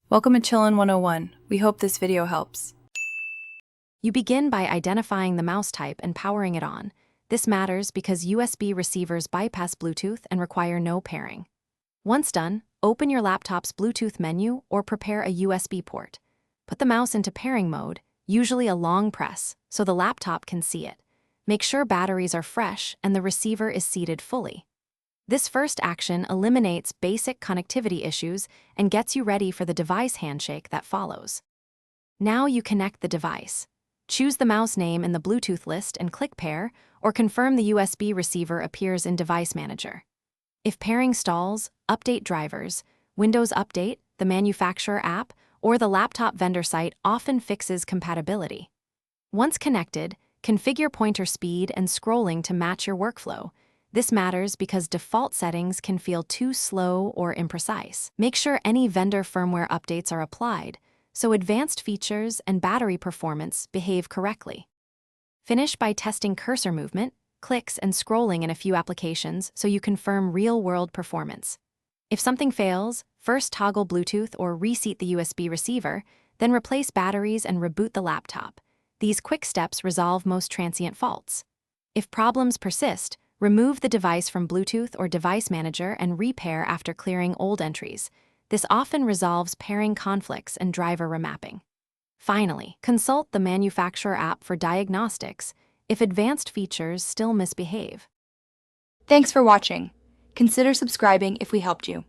Welcome to Chillin' 101. We hope this video helps. You begin by identifying the mouse type and powering it on. This matters because USB receivers bypass Bluetooth and require no pairing. Once done, open your laptop's Bluetooth menu or prepare a USB port. Put the mouse into pairing mode, usually a long press, so the laptop can see it. Make sure batteries are fresh and the receiver is seated fully. This first action eliminates basic connectivity issues and gets you ready for the device handshake that follows. Now you connect the device. Choose the mouse name in the Bluetooth list and click Pair, or confirm the USB receiver appears in Device Manager. If pairing stalls, update drivers, Windows Update, the manufacturer app, or the laptop vendor site often fixes compatibility. Once connected, configure pointer speed and scrolling to match your workflow. This matters because default settings can feel too slow or imprecise. Make sure any vendor firmware updates are applied, so advanced features and battery performance behave correctly. Finish by testing cursor movement, clicks, and scrolling in a few applications so you confirm real-world performance. If something fails, first toggle Bluetooth or reseat the USB receiver, then replace batteries and reboot the laptop. These quick steps resolve most transient faults. If problems persist, remove the device from Bluetooth or Device Manager and repair after clearing old entries. This often resolves pairing conflicts and driver remapping. Finally, consult the manufacturer app for diagnostics if advanced features still misbehave. Thanks for watching. Consider subscribing if we helped you.